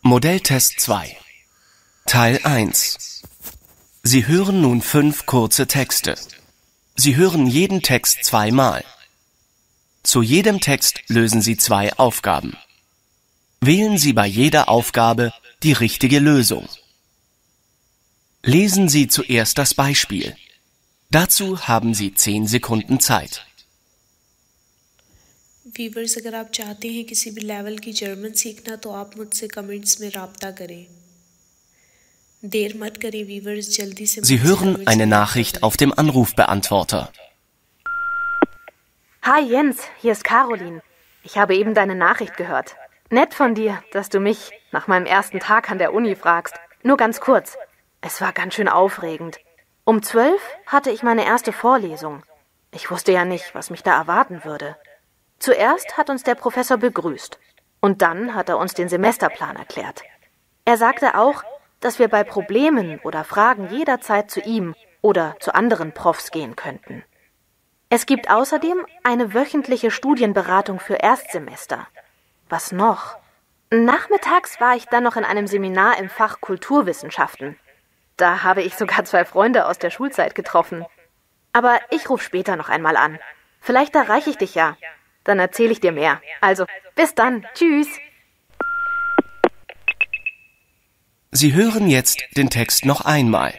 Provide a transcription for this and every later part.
Modelltest 2 Teil 1 Sie hören nun 5 kurze Texte. Sie hören jeden Text zweimal. Zu jedem Text lösen Sie 2 Aufgaben. Wählen Sie bei jeder Aufgabe die richtige Lösung. Lesen Sie zuerst das Beispiel. Dazu haben Sie 10 Sekunden Zeit. Viewers अगर आप चाहते हैं किसी भी लेवल की जर्मन सीखना तो आप मुझसे कमेंट्स में राब्ता करें। देर मत करें वीवर्स, जल्दी से Sie hören eine Nachricht auf dem Anrufbeantworter. Hi Jens, hier ist Caroline. Ich habe eben deine Nachricht gehört. Nett von dir, dass du mich nach meinem ersten Tag an der Uni fragst. Nur ganz kurz. Es war ganz schön aufregend. Um 12 hatte ich meine erste Vorlesung. Ich wusste ja nicht, was mich da erwarten würde. Zuerst hat uns der Professor begrüßt und dann hat er uns den Semesterplan erklärt. Er sagte auch, dass wir bei Problemen oder Fragen jederzeit zu ihm oder zu anderen Profs gehen könnten. Es gibt außerdem eine wöchentliche Studienberatung für Erstsemester. Was noch? Nachmittags war ich dann noch in einem Seminar im Fach Kulturwissenschaften. Da habe ich sogar 2 Freunde aus der Schulzeit getroffen. Aber ich rufe später noch einmal an. Vielleicht erreiche ich dich ja. Dann erzähle ich dir mehr. Also, bis dann. Tschüss. Sie hören jetzt den Text noch einmal.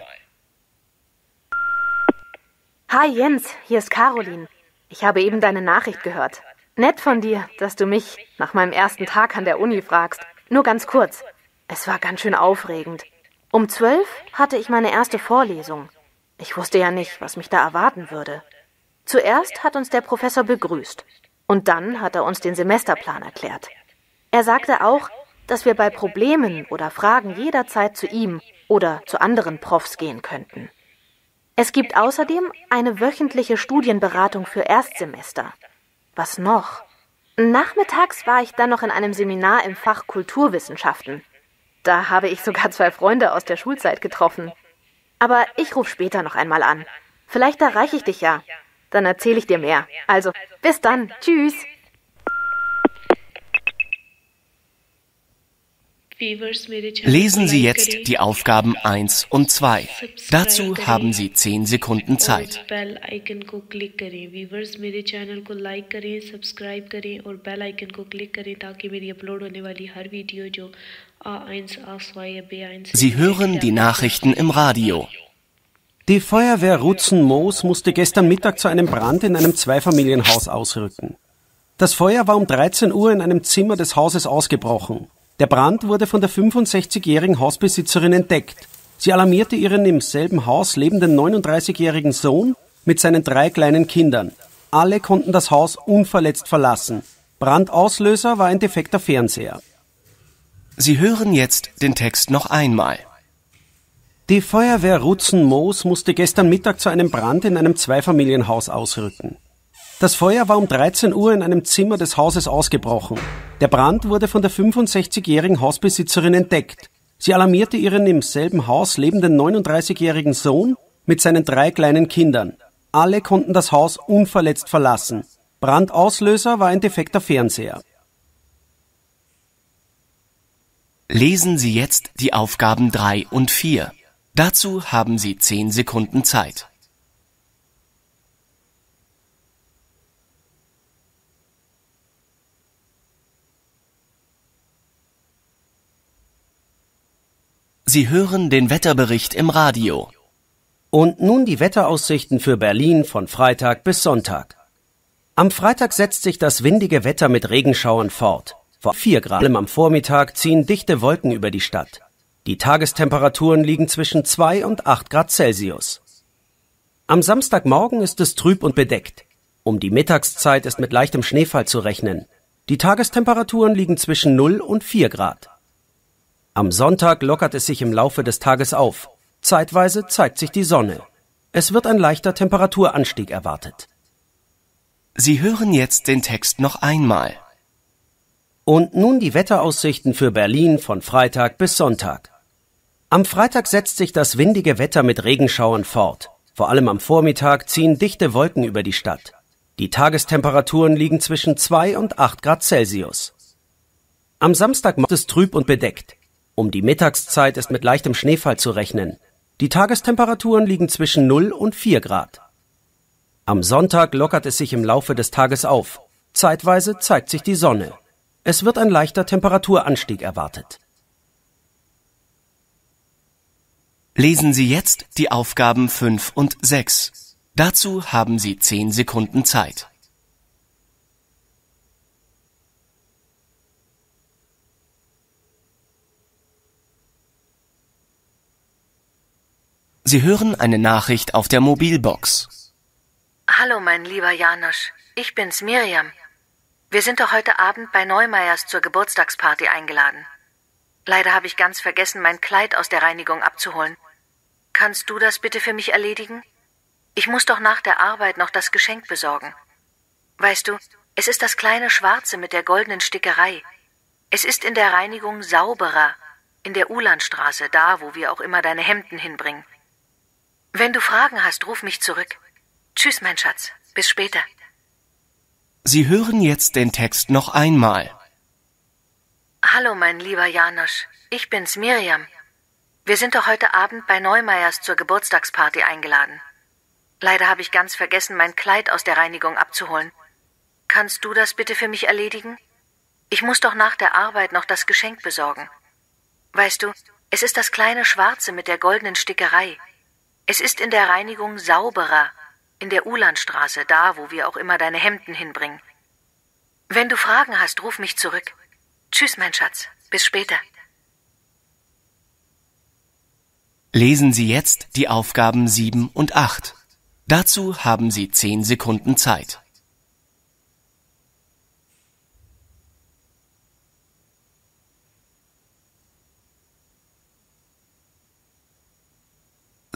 Hi Jens, hier ist Caroline. Ich habe eben deine Nachricht gehört. Nett von dir, dass du mich nach meinem ersten Tag an der Uni fragst. Nur ganz kurz. Es war ganz schön aufregend. Um 12 hatte ich meine erste Vorlesung. Ich wusste ja nicht, was mich da erwarten würde. Zuerst hat uns der Professor begrüßt. Und dann hat er uns den Semesterplan erklärt. Er sagte auch, dass wir bei Problemen oder Fragen jederzeit zu ihm oder zu anderen Profs gehen könnten. Es gibt außerdem eine wöchentliche Studienberatung für Erstsemester. Was noch? Nachmittags war ich dann noch in einem Seminar im Fach Kulturwissenschaften. Da habe ich sogar 2 Freunde aus der Schulzeit getroffen. Aber ich rufe später noch einmal an. Vielleicht erreiche ich dich ja. Dann erzähle ich dir mehr. Also, bis dann. Tschüss. Lesen Sie jetzt die Aufgaben 1 und 2. Dazu haben Sie 10 Sekunden Zeit. Bell icon को क्लिक करें। व्यूवर्स मेरे चैनल को लाइक करें, सब्सक्राइब करें और bell icon को क्लिक करें ताकि मेरी अपलोड होने वाली हर वीडियो जो A1, A2 या B1 Sie hören die Nachrichten im Radio. Die Feuerwehr Rutzen-Moos musste gestern Mittag zu einem Brand in einem Zweifamilienhaus ausrücken. Das Feuer war um 13 Uhr in einem Zimmer des Hauses ausgebrochen. Der Brand wurde von der 65-jährigen Hausbesitzerin entdeckt. Sie alarmierte ihren im selben Haus lebenden 39-jährigen Sohn mit seinen 3 kleinen Kindern. Alle konnten das Haus unverletzt verlassen. Brandauslöser war ein defekter Fernseher. Sie hören jetzt den Text noch einmal. Die Feuerwehr Rutzen-Moos musste gestern Mittag zu einem Brand in einem Zweifamilienhaus ausrücken. Das Feuer war um 13 Uhr in einem Zimmer des Hauses ausgebrochen. Der Brand wurde von der 65-jährigen Hausbesitzerin entdeckt. Sie alarmierte ihren im selben Haus lebenden 39-jährigen Sohn mit seinen 3 kleinen Kindern. Alle konnten das Haus unverletzt verlassen. Brandauslöser war ein defekter Fernseher. Lesen Sie jetzt die Aufgaben 3 und 4. Dazu haben Sie 10 Sekunden Zeit. Sie hören den Wetterbericht im Radio. Und nun die Wetteraussichten für Berlin von Freitag bis Sonntag. Am Freitag setzt sich das windige Wetter mit Regenschauern fort. Vor 4 Grad am Vormittag ziehen dichte Wolken über die Stadt. Die Tagestemperaturen liegen zwischen 2 und 8 Grad Celsius. Am Samstagmorgen ist es trüb und bedeckt. Um die Mittagszeit ist mit leichtem Schneefall zu rechnen. Die Tagestemperaturen liegen zwischen 0 und 4 Grad. Am Sonntag lockert es sich im Laufe des Tages auf. Zeitweise zeigt sich die Sonne. Es wird ein leichter Temperaturanstieg erwartet. Sie hören jetzt den Text noch einmal. Und nun die Wetteraussichten für Berlin von Freitag bis Sonntag. Am Freitag setzt sich das windige Wetter mit Regenschauern fort. Vor allem am Vormittag ziehen dichte Wolken über die Stadt. Die Tagestemperaturen liegen zwischen 2 und 8 Grad Celsius. Am Samstag ist es trüb und bedeckt. Um die Mittagszeit ist mit leichtem Schneefall zu rechnen. Die Tagestemperaturen liegen zwischen 0 und 4 Grad. Am Sonntag lockert es sich im Laufe des Tages auf. Zeitweise zeigt sich die Sonne. Es wird ein leichter Temperaturanstieg erwartet. Lesen Sie jetzt die Aufgaben 5 und 6. Dazu haben Sie 10 Sekunden Zeit. Sie hören eine Nachricht auf der Mobilbox. Hallo, mein lieber Janosch. Ich bin's, Miriam. Wir sind doch heute Abend bei Neumeyers zur Geburtstagsparty eingeladen. Leider habe ich ganz vergessen, mein Kleid aus der Reinigung abzuholen. Kannst du das bitte für mich erledigen? Ich muss doch nach der Arbeit noch das Geschenk besorgen. Weißt du, es ist das kleine Schwarze mit der goldenen Stickerei. Es ist in der Reinigung sauberer, in der Ulandstraße, da, wo wir auch immer deine Hemden hinbringen. Wenn du Fragen hast, ruf mich zurück. Tschüss, mein Schatz. Bis später. Sie hören jetzt den Text noch einmal. Hallo, mein lieber Janosch. Ich bin's, Miriam. Wir sind doch heute Abend bei Neumeyers zur Geburtstagsparty eingeladen. Leider habe ich ganz vergessen, mein Kleid aus der Reinigung abzuholen. Kannst du das bitte für mich erledigen? Ich muss doch nach der Arbeit noch das Geschenk besorgen. Weißt du, es ist das kleine Schwarze mit der goldenen Stickerei. Es ist in der Reinigung sauberer, in der Ulandstraße, da, wo wir auch immer deine Hemden hinbringen. Wenn du Fragen hast, ruf mich zurück. Tschüss, mein Schatz. Bis später. Lesen Sie jetzt die Aufgaben 7 und 8. Dazu haben Sie 10 Sekunden Zeit.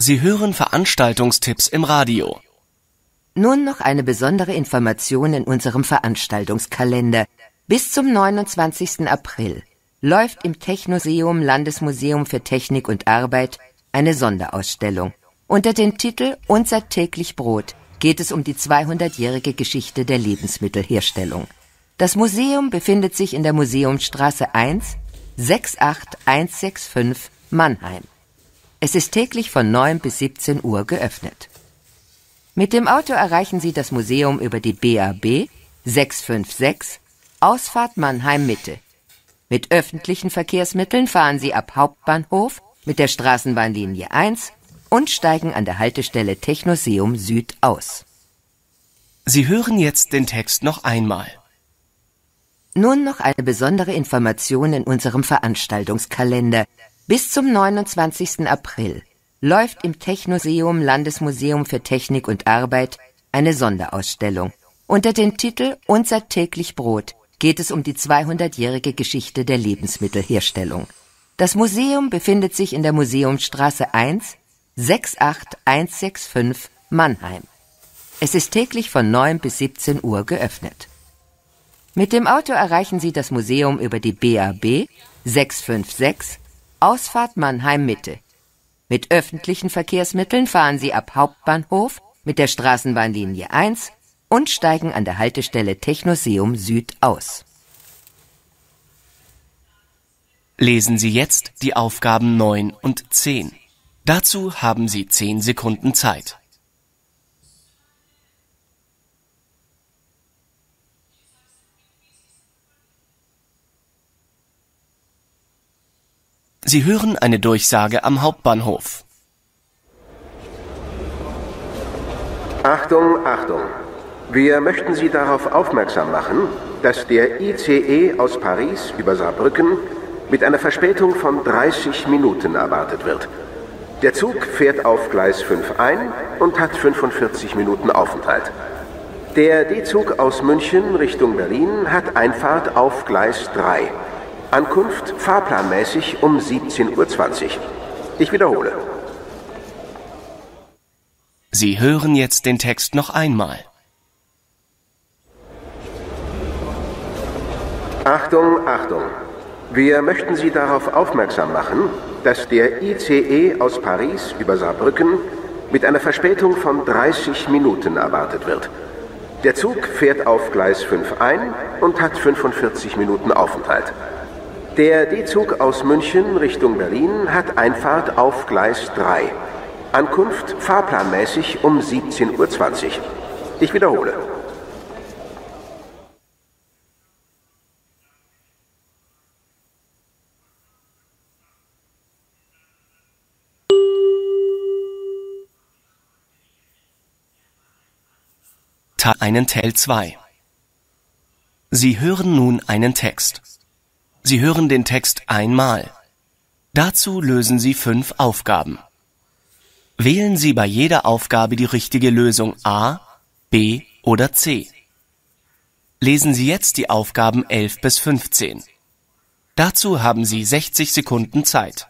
Sie hören Veranstaltungstipps im Radio. Nun noch eine besondere Information in unserem Veranstaltungskalender. Bis zum 29. April läuft im Technoseum Landesmuseum für Technik und Arbeit eine Sonderausstellung. Unter dem Titel Unser täglich Brot geht es um die 200-jährige Geschichte der Lebensmittelherstellung. Das Museum befindet sich in der Museumsstraße 1, 68165 Mannheim. Es ist täglich von 9 bis 17 Uhr geöffnet. Mit dem Auto erreichen Sie das Museum über die BAB 656 Ausfahrt Mannheim Mitte. Mit öffentlichen Verkehrsmitteln fahren Sie ab Hauptbahnhof mit der Straßenbahnlinie 1 und steigen an der Haltestelle Technoseum Süd aus. Sie hören jetzt den Text noch einmal. Nun noch eine besondere Information in unserem Veranstaltungskalender. Bis zum 29. April läuft im Technoseum Landesmuseum für Technik und Arbeit eine Sonderausstellung. Unter dem Titel Unser täglich Brot geht es um die 200-jährige Geschichte der Lebensmittelherstellung. Das Museum befindet sich in der Museumsstraße 1, 68165 Mannheim. Es ist täglich von 9 bis 17 Uhr geöffnet. Mit dem Auto erreichen Sie das Museum über die BAB 656 Ausfahrt Mannheim Mitte. Mit öffentlichen Verkehrsmitteln fahren Sie ab Hauptbahnhof mit der Straßenbahnlinie 1 und steigen an der Haltestelle Technoseum Süd aus. Lesen Sie jetzt die Aufgaben 9 und 10. Dazu haben Sie 10 Sekunden Zeit. Sie hören eine Durchsage am Hauptbahnhof. Achtung, Achtung! Wir möchten Sie darauf aufmerksam machen, dass der ICE aus Paris über Saarbrücken mit einer Verspätung von 30 Minuten erwartet wird. Der Zug fährt auf Gleis 5 ein und hat 45 Minuten Aufenthalt. Der D-Zug aus München Richtung Berlin hat Einfahrt auf Gleis 3. Ankunft fahrplanmäßig um 17:20 Uhr. Ich wiederhole. Sie hören jetzt den Text noch einmal. Achtung, Achtung! Wir möchten Sie darauf aufmerksam machen, dass der ICE aus Paris über Saarbrücken mit einer Verspätung von 30 Minuten erwartet wird. Der Zug fährt auf Gleis 5 ein und hat 45 Minuten Aufenthalt. Der D-Zug aus München Richtung Berlin hat Einfahrt auf Gleis 3. Ankunft fahrplanmäßig um 17:20 Uhr. Ich wiederhole. Einen Teil 2. Sie hören nun einen Text. Sie hören den Text einmal. Dazu lösen Sie 5 Aufgaben. Wählen Sie bei jeder Aufgabe die richtige Lösung A, B oder C. Lesen Sie jetzt die Aufgaben 11 bis 15. Dazu haben Sie 60 Sekunden Zeit.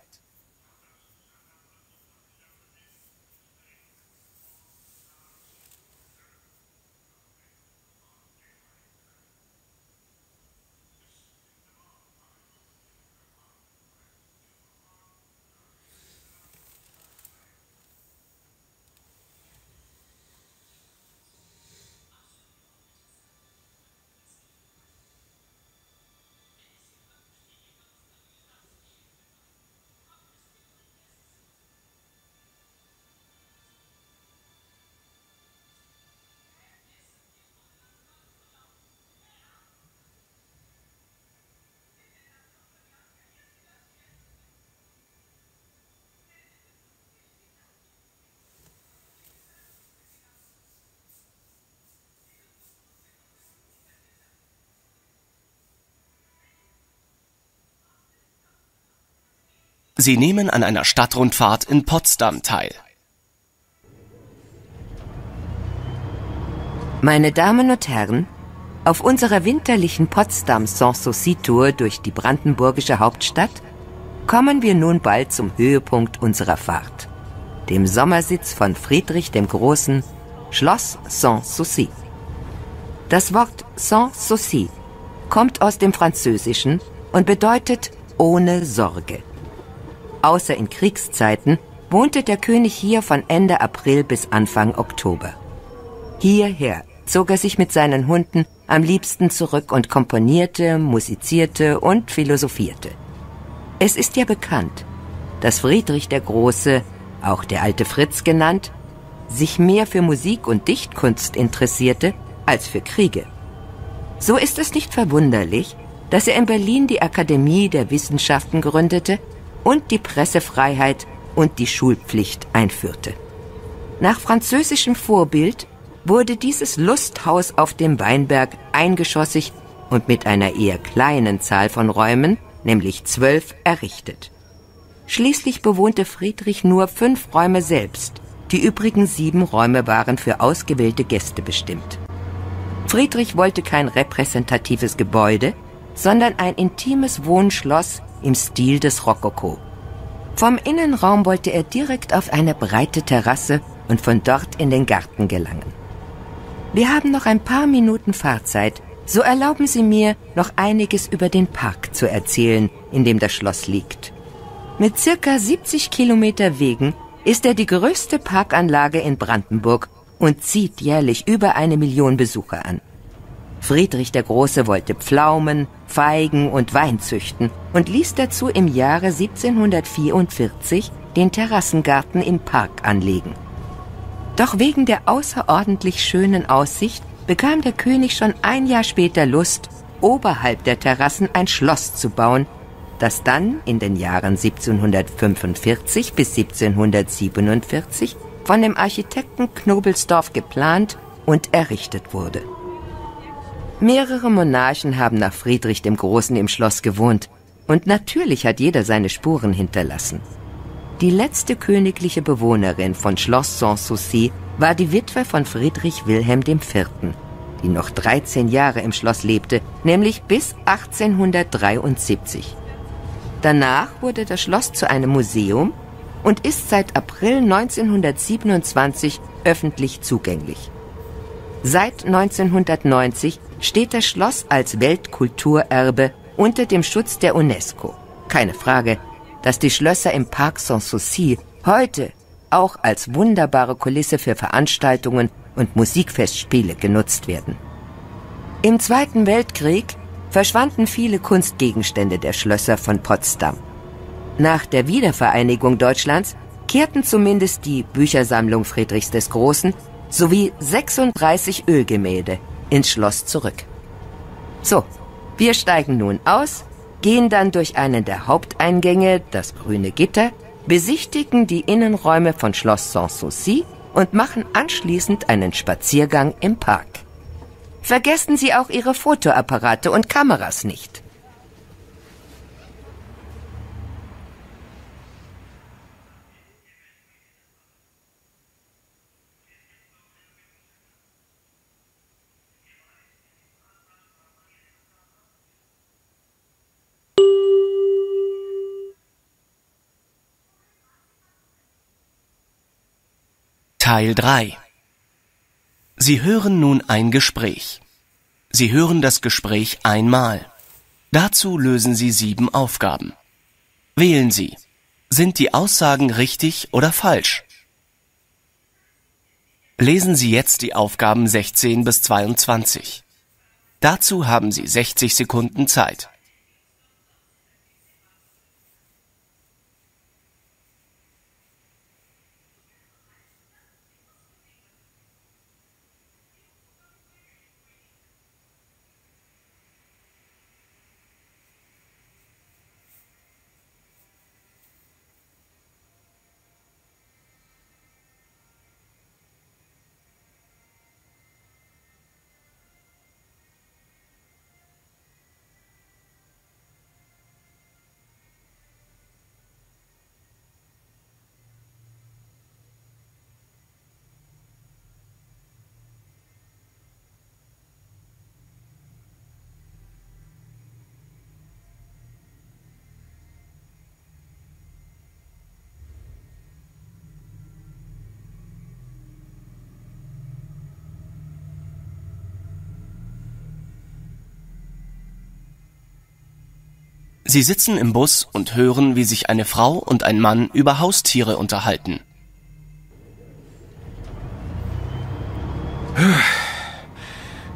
Sie nehmen an einer Stadtrundfahrt in Potsdam teil. Meine Damen und Herren, auf unserer winterlichen Potsdam-Sanssouci-Tour durch die brandenburgische Hauptstadt kommen wir nun bald zum Höhepunkt unserer Fahrt, dem Sommersitz von Friedrich dem Großen, Schloss Sanssouci. Das Wort Sanssouci kommt aus dem Französischen und bedeutet ohne Sorge. Außer in Kriegszeiten wohnte der König hier von Ende April bis Anfang Oktober. Hierher zog er sich mit seinen Hunden am liebsten zurück und komponierte, musizierte und philosophierte. Es ist ja bekannt, dass Friedrich der Große, auch der alte Fritz genannt, sich mehr für Musik und Dichtkunst interessierte als für Kriege. So ist es nicht verwunderlich, dass er in Berlin die Akademie der Wissenschaften gründete und die Pressefreiheit und die Schulpflicht einführte. Nach französischem Vorbild wurde dieses Lusthaus auf dem Weinberg eingeschossig und mit einer eher kleinen Zahl von Räumen, nämlich 12, errichtet. Schließlich bewohnte Friedrich nur 5 Räume selbst. Die übrigen 7 Räume waren für ausgewählte Gäste bestimmt. Friedrich wollte kein repräsentatives Gebäude, sondern ein intimes Wohnschloss im Stil des Rokoko. Vom Innenraum wollte er direkt auf eine breite Terrasse und von dort in den Garten gelangen. Wir haben noch ein paar Minuten Fahrzeit, so erlauben Sie mir, noch einiges über den Park zu erzählen, in dem das Schloss liegt. Mit circa 70 Kilometer Wegen ist er die größte Parkanlage in Brandenburg und zieht jährlich über 1 Million Besucher an. Friedrich der Große wollte Pflaumen, Feigen und Wein züchten und ließ dazu im Jahre 1744 den Terrassengarten im Park anlegen. Doch wegen der außerordentlich schönen Aussicht bekam der König schon ein Jahr später Lust, oberhalb der Terrassen ein Schloss zu bauen, das dann in den Jahren 1745 bis 1747 von dem Architekten Knobelsdorff geplant und errichtet wurde. Mehrere Monarchen haben nach Friedrich dem Großen im Schloss gewohnt und natürlich hat jeder seine Spuren hinterlassen. Die letzte königliche Bewohnerin von Schloss Sanssouci war die Witwe von Friedrich Wilhelm IV., die noch 13 Jahre im Schloss lebte, nämlich bis 1873. Danach wurde das Schloss zu einem Museum und ist seit April 1927 öffentlich zugänglich. Seit 1990 steht das Schloss als Weltkulturerbe unter dem Schutz der UNESCO. Keine Frage, dass die Schlösser im Park Sanssouci heute auch als wunderbare Kulisse für Veranstaltungen und Musikfestspiele genutzt werden. Im Zweiten Weltkrieg verschwanden viele Kunstgegenstände der Schlösser von Potsdam. Nach der Wiedervereinigung Deutschlands kehrten zumindest die Büchersammlung Friedrichs des Großen sowie 36 Ölgemälde ins Schloss zurück. So, wir steigen nun aus, gehen dann durch einen der Haupteingänge, das Grüne Gitter, besichtigen die Innenräume von Schloss Sanssouci und machen anschließend einen Spaziergang im Park. Vergessen Sie auch Ihre Fotoapparate und Kameras nicht. Teil 3. Sie hören nun ein Gespräch. Sie hören das Gespräch einmal. Dazu lösen Sie 7 Aufgaben. Wählen Sie. Sind die Aussagen richtig oder falsch? Lesen Sie jetzt die Aufgaben 16 bis 22. Dazu haben Sie 60 Sekunden Zeit. Sie sitzen im Bus und hören, wie sich eine Frau und ein Mann über Haustiere unterhalten.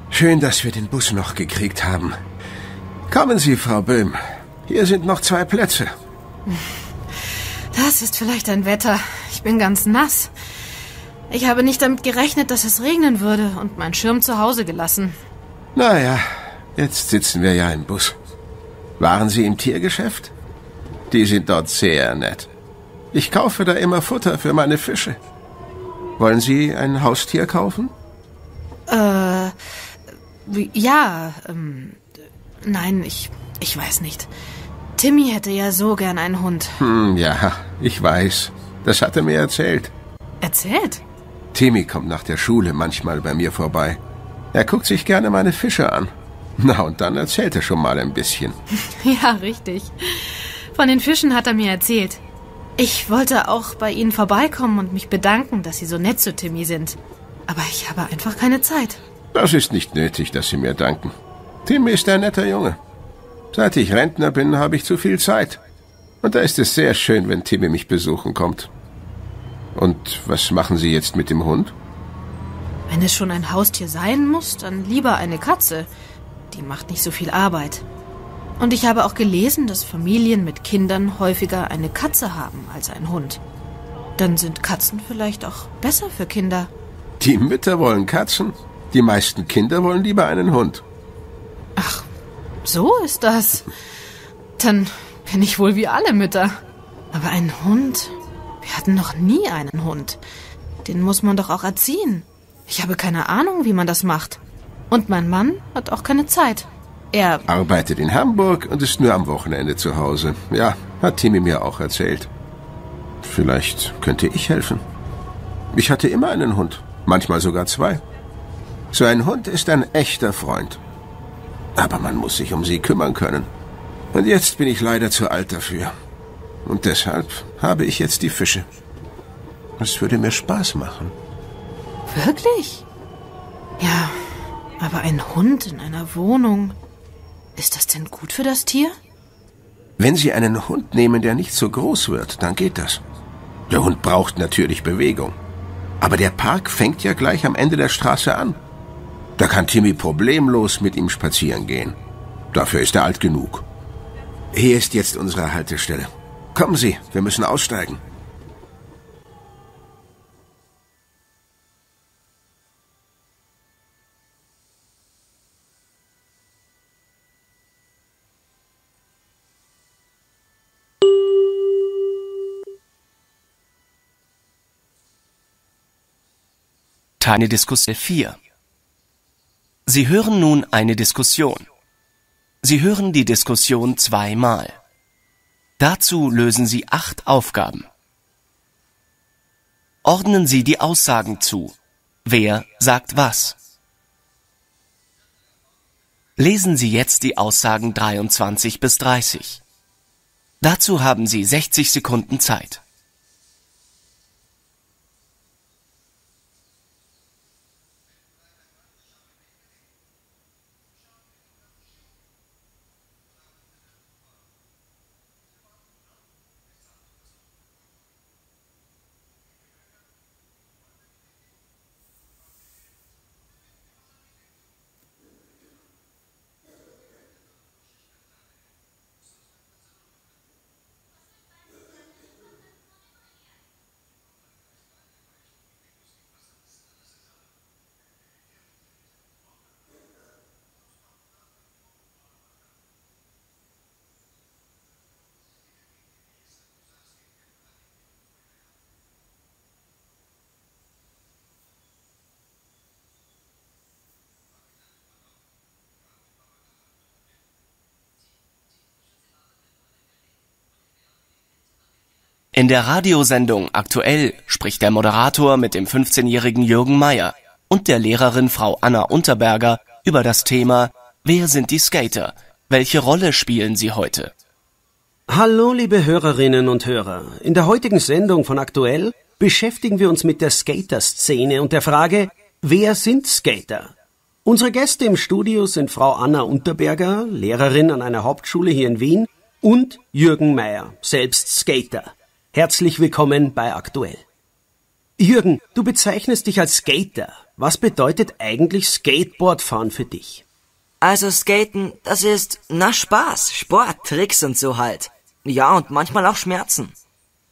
Schön, dass wir den Bus noch gekriegt haben. Kommen Sie, Frau Böhm. Hier sind noch 2 Plätze. Das ist vielleicht ein Wetter. Ich bin ganz nass. Ich habe nicht damit gerechnet, dass es regnen würde und meinen Schirm zu Hause gelassen. Naja, jetzt sitzen wir ja im Bus. Waren Sie im Tiergeschäft? Die sind dort sehr nett. Ich kaufe da immer Futter für meine Fische. Wollen Sie ein Haustier kaufen? Ja, nein, ich weiß nicht. Timmy hätte ja so gern einen Hund. Ja, ich weiß. Das hat er mir erzählt. Erzählt? Timmy kommt nach der Schule manchmal bei mir vorbei. Er guckt sich gerne meine Fische an. Na, und dann erzählt er schon mal ein bisschen. Ja, richtig. Von den Fischen hat er mir erzählt. Ich wollte auch bei Ihnen vorbeikommen und mich bedanken, dass Sie so nett zu Timmy sind. Aber ich habe einfach keine Zeit. Das ist nicht nötig, dass Sie mir danken. Timmy ist ein netter Junge. Seit ich Rentner bin, habe ich zu viel Zeit. Und da ist es sehr schön, wenn Timmy mich besuchen kommt. Und was machen Sie jetzt mit dem Hund? Wenn es schon ein Haustier sein muss, dann lieber eine Katze. Die macht nicht so viel Arbeit. Und ich habe auch gelesen, dass Familien mit Kindern häufiger eine Katze haben als einen Hund. Dann sind Katzen vielleicht auch besser für Kinder. Die Mütter wollen Katzen, die meisten Kinder wollen lieber einen Hund. Ach, so ist das. Dann bin ich wohl wie alle Mütter. Aber ein Hund? Wir hatten noch nie einen Hund. Den muss man doch auch erziehen. Ich habe keine Ahnung, wie man das macht. Und mein Mann hat auch keine Zeit. Er arbeitet in Hamburg und ist nur am Wochenende zu Hause. Ja, hat Timmy mir auch erzählt. Vielleicht könnte ich helfen. Ich hatte immer einen Hund, manchmal sogar 2. So ein Hund ist ein echter Freund. Aber man muss sich um sie kümmern können. Und jetzt bin ich leider zu alt dafür. Und deshalb habe ich jetzt die Fische. Es würde mir Spaß machen. Wirklich? Ja, aber ein Hund in einer Wohnung, ist das denn gut für das Tier? Wenn Sie einen Hund nehmen, der nicht so groß wird, dann geht das. Der Hund braucht natürlich Bewegung. Aber der Park fängt ja gleich am Ende der Straße an. Da kann Timmy problemlos mit ihm spazieren gehen. Dafür ist er alt genug. Hier ist jetzt unsere Haltestelle. Kommen Sie, wir müssen aussteigen. Eine Diskussion 4. Sie hören nun eine Diskussion. Sie hören die Diskussion zweimal. Dazu lösen Sie 8 Aufgaben. Ordnen Sie die Aussagen zu. Wer sagt was? Lesen Sie jetzt die Aussagen 23 bis 30. Dazu haben Sie 60 Sekunden Zeit. In der Radiosendung Aktuell spricht der Moderator mit dem 15-jährigen Jürgen Meier und der Lehrerin Frau Anna Unterberger über das Thema Wer sind die Skater? Welche Rolle spielen sie heute? Hallo, liebe Hörerinnen und Hörer. In der heutigen Sendung von Aktuell beschäftigen wir uns mit der Skater-Szene und der Frage, wer sind Skater? Unsere Gäste im Studio sind Frau Anna Unterberger, Lehrerin an einer Hauptschule hier in Wien, und Jürgen Meier, selbst Skater. Herzlich willkommen bei Aktuell. Jürgen, du bezeichnest dich als Skater. Was bedeutet eigentlich Skateboardfahren für dich? Also Skaten, das ist, Spaß, Sport, Tricks und so halt. Ja, und manchmal auch Schmerzen.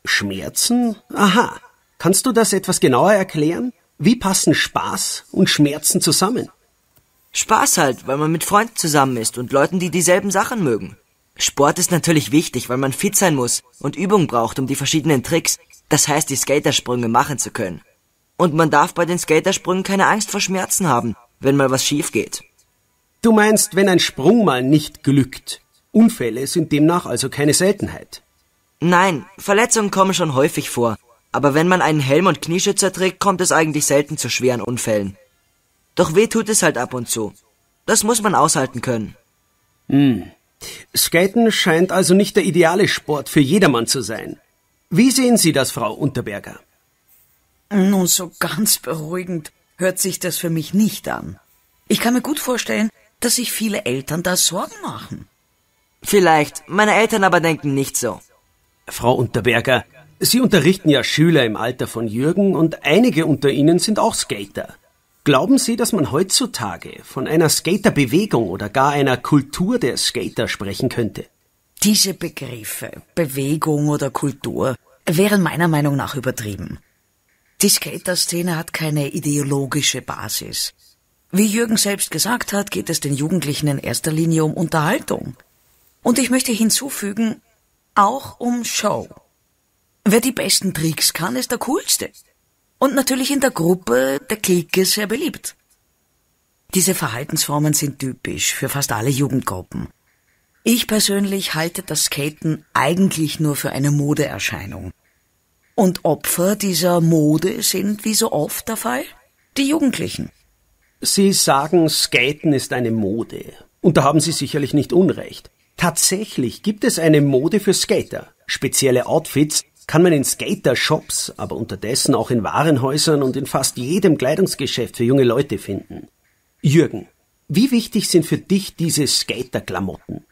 Schmerzen? Aha. Kannst du das etwas genauer erklären? Wie passen Spaß und Schmerzen zusammen? Spaß halt, weil man mit Freunden zusammen ist und Leuten, die dieselben Sachen mögen. Sport ist natürlich wichtig, weil man fit sein muss und Übung braucht, um die verschiedenen Tricks, das heißt die Skatersprünge machen zu können. Und man darf bei den Skatersprüngen keine Angst vor Schmerzen haben, wenn mal was schief geht. Du meinst, wenn ein Sprung mal nicht glückt. Unfälle sind demnach also keine Seltenheit. Nein, Verletzungen kommen schon häufig vor, aber wenn man einen Helm und Knieschützer trägt, kommt es eigentlich selten zu schweren Unfällen. Doch weh tut es halt ab und zu. Das muss man aushalten können. Skaten scheint also nicht der ideale Sport für jedermann zu sein. Wie sehen Sie das, Frau Unterberger? Nun, so ganz beruhigend hört sich das für mich nicht an. Ich kann mir gut vorstellen, dass sich viele Eltern da Sorgen machen. Vielleicht, meine Eltern aber denken nicht so. Frau Unterberger, Sie unterrichten ja Schüler im Alter von Jürgen und einige unter ihnen sind auch Skater. Glauben Sie, dass man heutzutage von einer Skaterbewegung oder gar einer Kultur der Skater sprechen könnte? Diese Begriffe, Bewegung oder Kultur, wären meiner Meinung nach übertrieben. Die Skater-Szene hat keine ideologische Basis. Wie Jürgen selbst gesagt hat, geht es den Jugendlichen in erster Linie um Unterhaltung. Und ich möchte hinzufügen, auch um Show. Wer die besten Tricks kann, ist der Coolste. Und natürlich in der Gruppe, der Clique, sehr beliebt. Diese Verhaltensformen sind typisch für fast alle Jugendgruppen. Ich persönlich halte das Skaten eigentlich nur für eine Modeerscheinung. Und Opfer dieser Mode sind, wie so oft der Fall, die Jugendlichen. Sie sagen, Skaten ist eine Mode. Und da haben Sie sicherlich nicht unrecht. Tatsächlich gibt es eine Mode für Skater. Spezielle Outfits kann man in Skater-Shops, aber unterdessen auch in Warenhäusern und in fast jedem Kleidungsgeschäft für junge Leute finden. Jürgen, wie wichtig sind für dich diese Skater-Klamotten?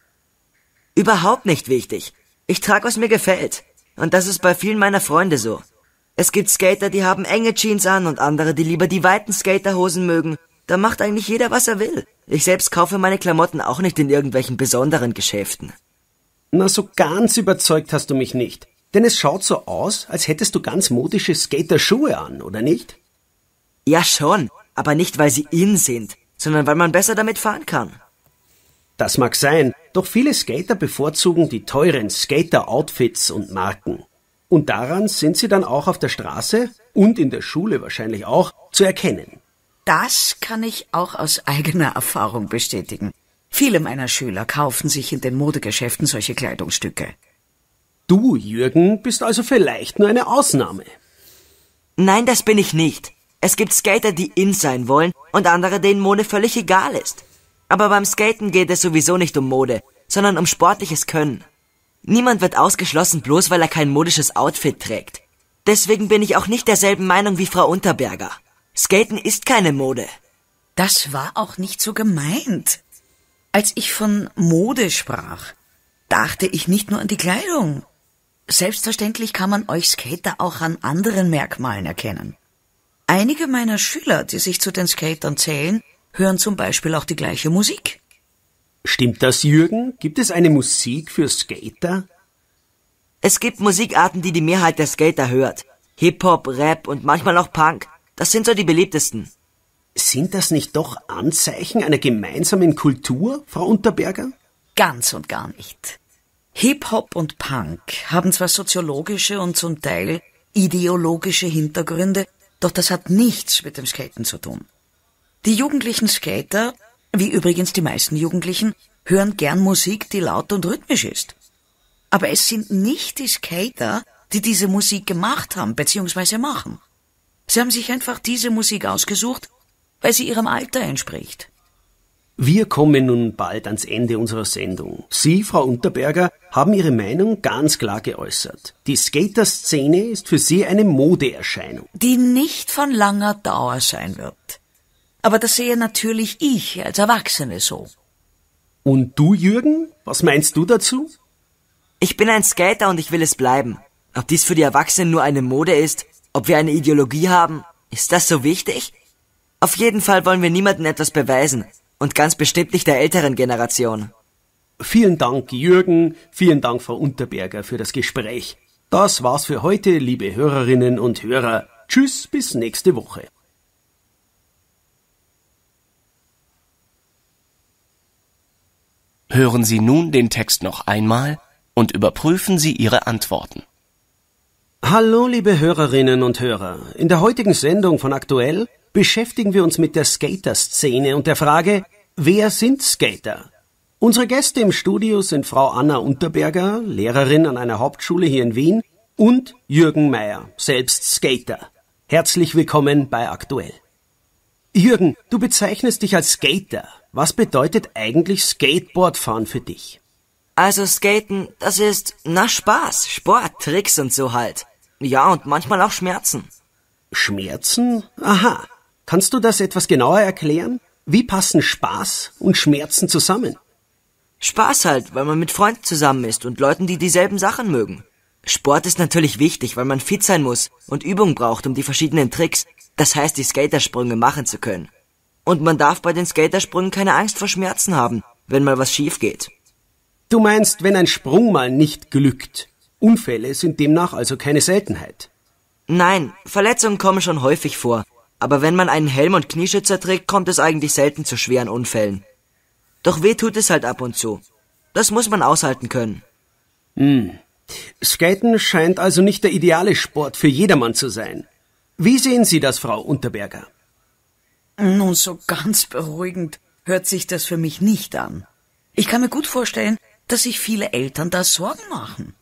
Überhaupt nicht wichtig. Ich trage, was mir gefällt. Und das ist bei vielen meiner Freunde so. Es gibt Skater, die haben enge Jeans an und andere, die lieber die weiten Skaterhosen mögen. Da macht eigentlich jeder, was er will. Ich selbst kaufe meine Klamotten auch nicht in irgendwelchen besonderen Geschäften. Na, so ganz überzeugt hast du mich nicht. Denn es schaut so aus, als hättest du ganz modische Skater-Schuhe an, oder nicht? Ja schon, aber nicht, weil sie in sind, sondern weil man besser damit fahren kann. Das mag sein, doch viele Skater bevorzugen die teuren Skater-Outfits und Marken. Und daran sind sie dann auch auf der Straße und in der Schule wahrscheinlich auch zu erkennen. Das kann ich auch aus eigener Erfahrung bestätigen. Viele meiner Schüler kaufen sich in den Modegeschäften solche Kleidungsstücke. Du, Jürgen, bist also vielleicht nur eine Ausnahme. Nein, das bin ich nicht. Es gibt Skater, die in sein wollen und andere, denen Mode völlig egal ist. Aber beim Skaten geht es sowieso nicht um Mode, sondern um sportliches Können. Niemand wird ausgeschlossen, bloß weil er kein modisches Outfit trägt. Deswegen bin ich auch nicht derselben Meinung wie Frau Unterberger. Skaten ist keine Mode. Das war auch nicht so gemeint. Als ich von Mode sprach, dachte ich nicht nur an die Kleidung. Selbstverständlich kann man euch Skater auch an anderen Merkmalen erkennen. Einige meiner Schüler, die sich zu den Skatern zählen, hören zum Beispiel auch die gleiche Musik. Stimmt das, Jürgen? Gibt es eine Musik für Skater? Es gibt Musikarten, die die Mehrheit der Skater hört. Hip-Hop, Rap und manchmal auch Punk. Das sind so die beliebtesten. Sind das nicht doch Anzeichen einer gemeinsamen Kultur, Frau Unterberger? Ganz und gar nicht. Hip-Hop und Punk haben zwar soziologische und zum Teil ideologische Hintergründe, doch das hat nichts mit dem Skaten zu tun. Die jugendlichen Skater, wie übrigens die meisten Jugendlichen, hören gern Musik, die laut und rhythmisch ist. Aber es sind nicht die Skater, die diese Musik gemacht haben bzw. machen. Sie haben sich einfach diese Musik ausgesucht, weil sie ihrem Alter entspricht. Wir kommen nun bald ans Ende unserer Sendung. Sie, Frau Unterberger, haben Ihre Meinung ganz klar geäußert. Die Skater-Szene ist für Sie eine Modeerscheinung. Die nicht von langer Dauer sein wird. Aber das sehe natürlich ich als Erwachsene so. Und du, Jürgen, was meinst du dazu? Ich bin ein Skater und ich will es bleiben. Ob dies für die Erwachsenen nur eine Mode ist, ob wir eine Ideologie haben, ist das so wichtig? Auf jeden Fall wollen wir niemandem etwas beweisen. Und ganz bestimmt nicht der älteren Generation. Vielen Dank, Jürgen. Vielen Dank, Frau Unterberger, für das Gespräch. Das war's für heute, liebe Hörerinnen und Hörer. Tschüss, bis nächste Woche. Hören Sie nun den Text noch einmal und überprüfen Sie Ihre Antworten. Hallo, liebe Hörerinnen und Hörer. In der heutigen Sendung von Aktuell beschäftigen wir uns mit der Skater-Szene und der Frage, wer sind Skater? Unsere Gäste im Studio sind Frau Anna Unterberger, Lehrerin an einer Hauptschule hier in Wien, und Jürgen Meier, selbst Skater. Herzlich willkommen bei Aktuell. Jürgen, du bezeichnest dich als Skater. Was bedeutet eigentlich Skateboardfahren für dich? Also Skaten, das ist, Spaß, Sport, Tricks und so halt. Ja, und manchmal auch Schmerzen. Schmerzen? Aha. Kannst du das etwas genauer erklären? Wie passen Spaß und Schmerzen zusammen? Spaß halt, weil man mit Freunden zusammen ist und Leuten, die dieselben Sachen mögen. Sport ist natürlich wichtig, weil man fit sein muss und Übung braucht, um die verschiedenen Tricks, das heißt die Skatersprünge machen zu können. Und man darf bei den Skatersprüngen keine Angst vor Schmerzen haben, wenn mal was schief geht. Du meinst, wenn ein Sprung mal nicht glückt. Unfälle sind demnach also keine Seltenheit. Nein, Verletzungen kommen schon häufig vor. Aber wenn man einen Helm und Knieschützer trägt, kommt es eigentlich selten zu schweren Unfällen. Doch weh tut es halt ab und zu. Das muss man aushalten können. Skaten scheint also nicht der ideale Sport für jedermann zu sein. Wie sehen Sie das, Frau Unterberger? Nun, so ganz beruhigend hört sich das für mich nicht an. Ich kann mir gut vorstellen, dass sich viele Eltern da Sorgen machen.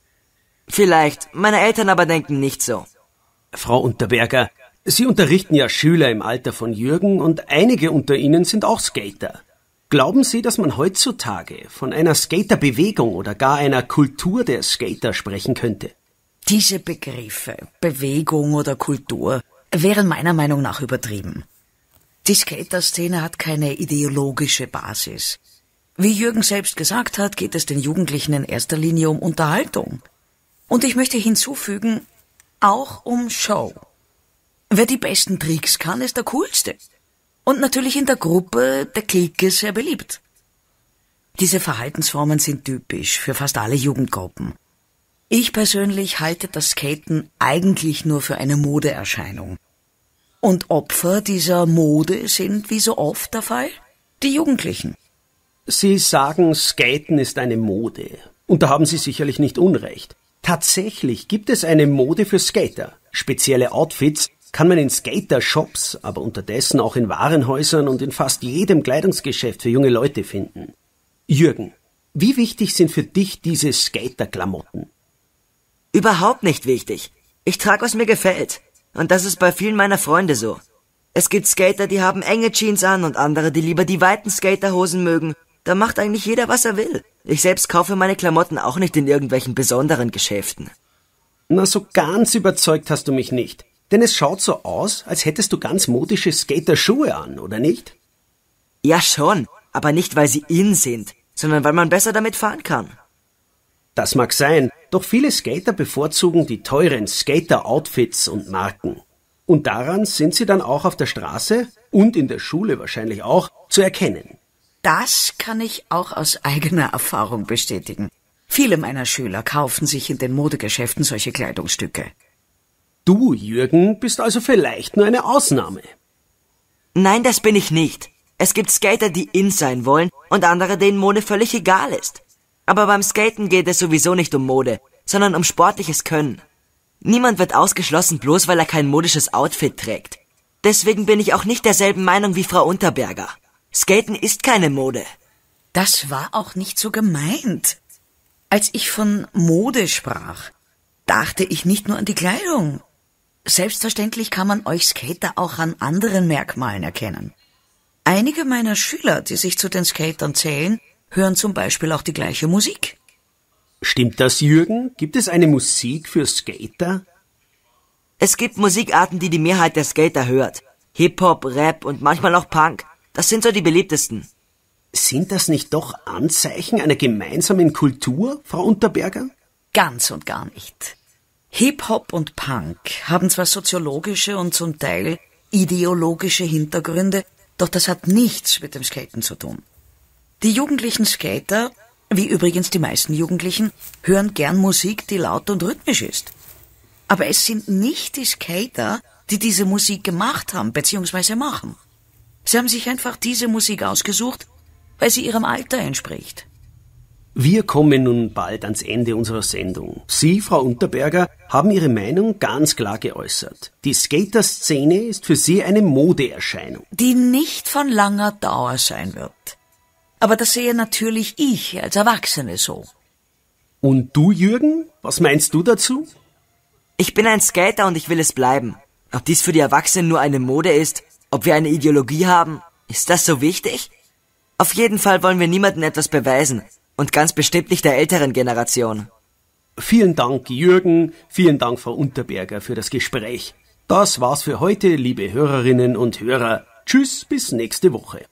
Vielleicht, meine Eltern aber denken nicht so. Frau Unterberger, Sie unterrichten ja Schüler im Alter von Jürgen und einige unter ihnen sind auch Skater. Glauben Sie, dass man heutzutage von einer Skaterbewegung oder gar einer Kultur der Skater sprechen könnte? Diese Begriffe, Bewegung oder Kultur, wären meiner Meinung nach übertrieben. Die Skater-Szene hat keine ideologische Basis. Wie Jürgen selbst gesagt hat, geht es den Jugendlichen in erster Linie um Unterhaltung. Und ich möchte hinzufügen, auch um Show. Wer die besten Tricks kann, ist der Coolste. und natürlich in der Gruppe, der Clique, sehr beliebt. Diese Verhaltensformen sind typisch für fast alle Jugendgruppen. Ich persönlich halte das Skaten eigentlich nur für eine Modeerscheinung. Und Opfer dieser Mode sind, wie so oft der Fall, die Jugendlichen. Sie sagen, Skaten ist eine Mode. Und da haben Sie sicherlich nicht unrecht. Tatsächlich gibt es eine Mode für Skater. Spezielle Outfits kann man in Skater-Shops, aber unterdessen auch in Warenhäusern und in fast jedem Kleidungsgeschäft für junge Leute finden. Jürgen, wie wichtig sind für dich diese Skater-Klamotten? Überhaupt nicht wichtig. Ich trage, was mir gefällt. Und das ist bei vielen meiner Freunde so. Es gibt Skater, die haben enge Jeans an und andere, die lieber die weiten Skaterhosen mögen. Da macht eigentlich jeder, was er will. Ich selbst kaufe meine Klamotten auch nicht in irgendwelchen besonderen Geschäften. Na, so ganz überzeugt hast du mich nicht. Denn es schaut so aus, als hättest du ganz modische Skaterschuhe an, oder nicht? Ja schon, aber nicht, weil sie in sind, sondern weil man besser damit fahren kann. Das mag sein, doch viele Skater bevorzugen die teuren Skater-Outfits und Marken. Und daran sind sie dann auch auf der Straße und in der Schule wahrscheinlich auch zu erkennen. Das kann ich auch aus eigener Erfahrung bestätigen. Viele meiner Schüler kaufen sich in den Modegeschäften solche Kleidungsstücke. Du, Jürgen, bist also vielleicht nur eine Ausnahme. Nein, das bin ich nicht. Es gibt Skater, die in sein wollen und andere, denen Mode völlig egal ist. Aber beim Skaten geht es sowieso nicht um Mode, sondern um sportliches Können. Niemand wird ausgeschlossen, bloß weil er kein modisches Outfit trägt. Deswegen bin ich auch nicht derselben Meinung wie Frau Unterberger. Skaten ist keine Mode. Das war auch nicht so gemeint. Als ich von Mode sprach, dachte ich nicht nur an die Kleidung. Selbstverständlich kann man euch Skater auch an anderen Merkmalen erkennen. Einige meiner Schüler, die sich zu den Skatern zählen, hören zum Beispiel auch die gleiche Musik. Stimmt das, Jürgen? Gibt es eine Musik für Skater? Es gibt Musikarten, die die Mehrheit der Skater hört. Hip-Hop, Rap und manchmal auch Punk. Das sind so die beliebtesten. Sind das nicht doch Anzeichen einer gemeinsamen Kultur, Frau Unterberger? Ganz und gar nicht. Hip-Hop und Punk haben zwar soziologische und zum Teil ideologische Hintergründe, doch das hat nichts mit dem Skaten zu tun. Die jugendlichen Skater, wie übrigens die meisten Jugendlichen, hören gern Musik, die laut und rhythmisch ist. Aber es sind nicht die Skater, die diese Musik gemacht haben bzw. machen. Sie haben sich einfach diese Musik ausgesucht, weil sie ihrem Alter entspricht. Wir kommen nun bald ans Ende unserer Sendung. Sie, Frau Unterberger, haben Ihre Meinung ganz klar geäußert. Die Skater-Szene ist für Sie eine Modeerscheinung. Die nicht von langer Dauer sein wird. Aber das sehe natürlich ich als Erwachsene so. Und du, Jürgen, was meinst du dazu? Ich bin ein Skater und ich will es bleiben. Ob dies für die Erwachsenen nur eine Mode ist, ob wir eine Ideologie haben, ist das so wichtig? Auf jeden Fall wollen wir niemandem etwas beweisen und ganz bestimmt nicht der älteren Generation. Vielen Dank, Jürgen, vielen Dank, Frau Unterberger, für das Gespräch. Das war's für heute, liebe Hörerinnen und Hörer. Tschüss, bis nächste Woche.